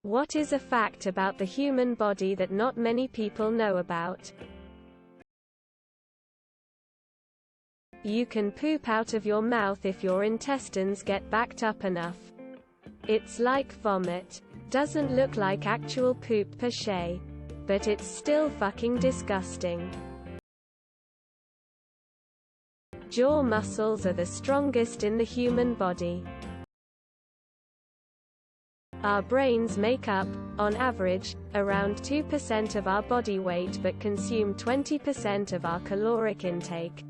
What is a fact about the human body that not many people know about? You can poop out of your mouth if your intestines get backed up enough. It's like vomit. Doesn't look like actual poop per se. But it's still fucking disgusting. Jaw muscles are the strongest in the human body. Our brains make up, on average, around 2% of our body weight but consume 20% of our caloric intake.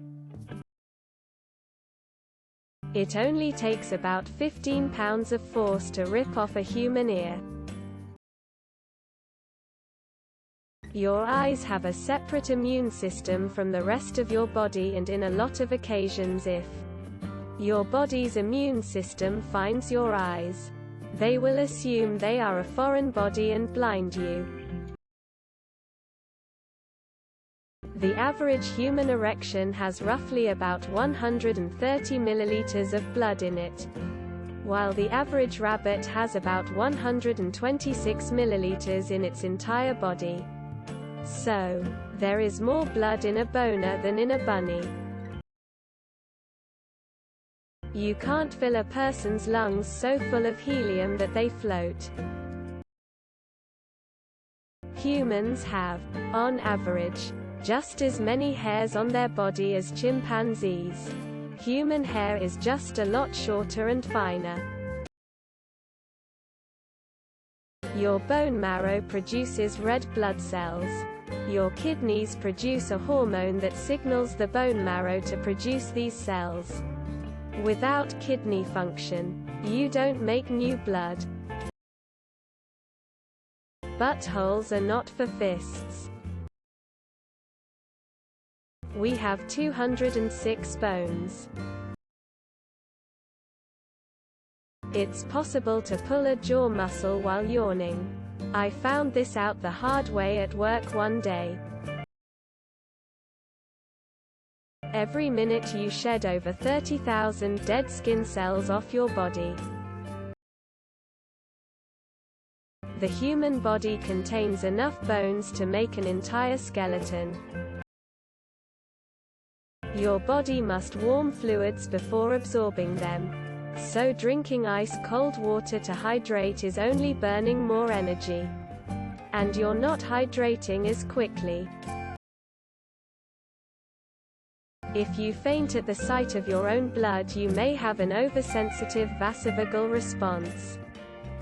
It only takes about 15 pounds of force to rip off a human ear. Your eyes have a separate immune system from the rest of your body, and in a lot of occasions if your body's immune system finds your eyes, they will assume they are a foreign body and blind you. The average human erection has roughly about 130 milliliters of blood in it, while the average rabbit has about 126 milliliters in its entire body. So, there is more blood in a boner than in a bunny. You can't fill a person's lungs so full of helium that they float. Humans have, on average, just as many hairs on their body as chimpanzees. Human hair is just a lot shorter and finer. Your bone marrow produces red blood cells. Your kidneys produce a hormone that signals the bone marrow to produce these cells. Without kidney function, you don't make new blood. Buttholes are not for fists. We have 206 bones. It's possible to pull a jaw muscle while yawning. I found this out the hard way at work one day. Every minute you shed over 30,000 dead skin cells off your body. The human body contains enough bones to make an entire skeleton. Your body must warm fluids before absorbing them. So drinking ice-cold water to hydrate is only burning more energy. And you're not hydrating as quickly. If you faint at the sight of your own blood, you may have an oversensitive vasovagal response.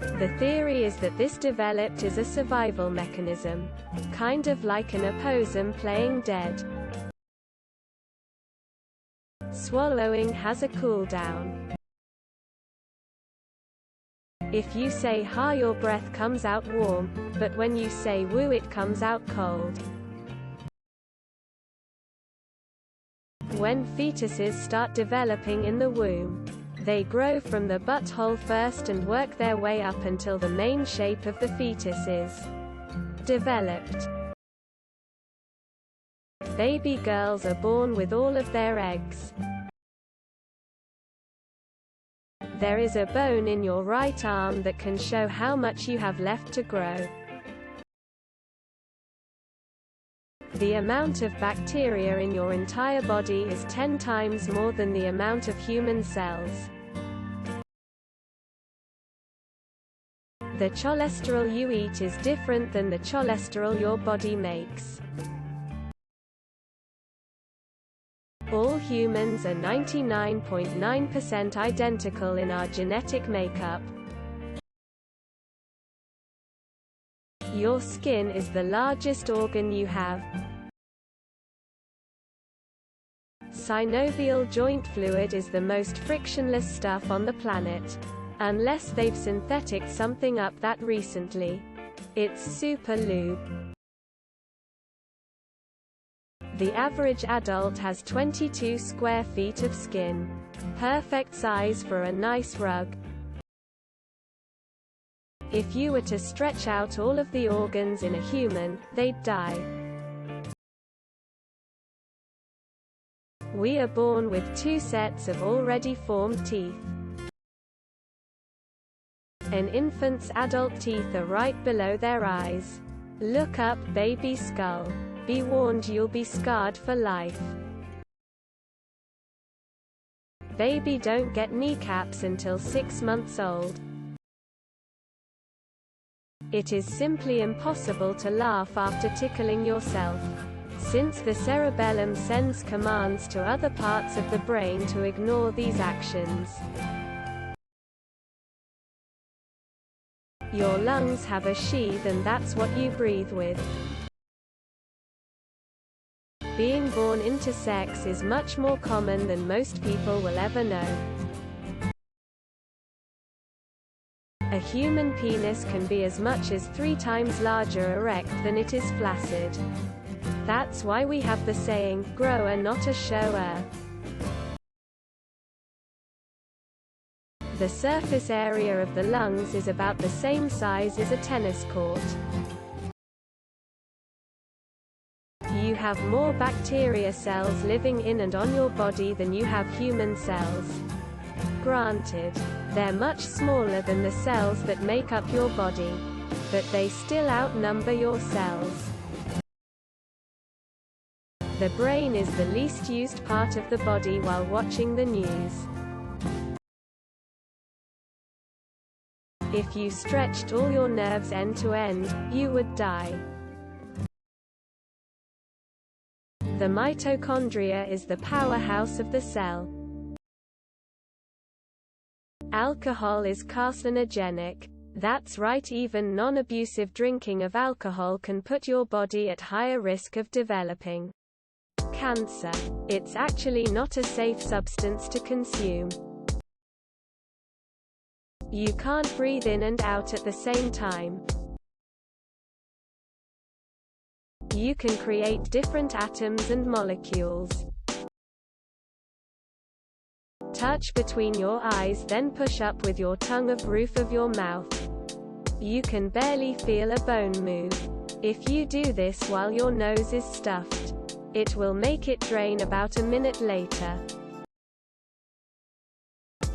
The theory is that this developed as a survival mechanism, kind of like an opossum playing dead. Swallowing has a cooldown. If you say ha, your breath comes out warm, but when you say woo, it comes out cold. When fetuses start developing in the womb, they grow from the butthole first and work their way up until the main shape of the fetus is developed. Baby girls are born with all of their eggs. There is a bone in your right arm that can show how much you have left to grow. The amount of bacteria in your entire body is 10 times more than the amount of human cells. The cholesterol you eat is different than the cholesterol your body makes. All humans are 99.9% identical in our genetic makeup. Your skin is the largest organ you have. Synovial joint fluid is the most frictionless stuff on the planet. Unless they've synthetic something up that recently. It's super lube. The average adult has 22 square feet of skin. Perfect size for a nice rug. If you were to stretch out all of the organs in a human, they'd die. We are born with 2 sets of already formed teeth. An infant's adult teeth are right below their eyes. Look up, baby skull. Be warned, you'll be scarred for life. Baby don't get kneecaps until 6 months old. It is simply impossible to laugh after tickling yourself, since the cerebellum sends commands to other parts of the brain to ignore these actions. Your lungs have a sheath, and that's what you breathe with. Being born into sex is much more common than most people will ever know. A human penis can be as much as 3 times larger erect than it is flaccid. That's why we have the saying, grower not a shower. The surface area of the lungs is about the same size as a tennis court. You have more bacteria cells living in and on your body than you have human cells. Granted, they're much smaller than the cells that make up your body, but they still outnumber your cells. The brain is the least used part of the body while watching the news. If you stretched all your nerves end to end, you would die. The mitochondria is the powerhouse of the cell. Alcohol is carcinogenic. That's right, even non-abusive drinking of alcohol can put your body at higher risk of developing cancer. It's actually not a safe substance to consume. You can't breathe in and out at the same time. You can create different atoms and molecules. Touch between your eyes, then push up with your tongue of roof of your mouth. You can barely feel a bone move. If you do this while your nose is stuffed, it will make it drain about a minute later.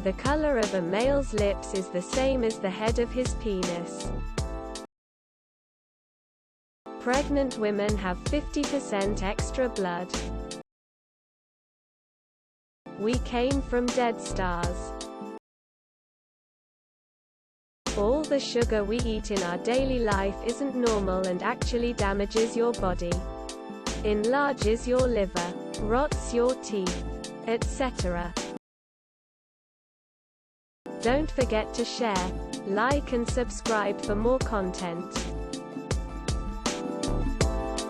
The color of a male's lips is the same as the head of his penis. Pregnant women have 50% extra blood. We came from dead stars. All the sugar we eat in our daily life isn't normal and actually damages your body, enlarges your liver, rots your teeth, etc. Don't forget to share, like and subscribe for more content.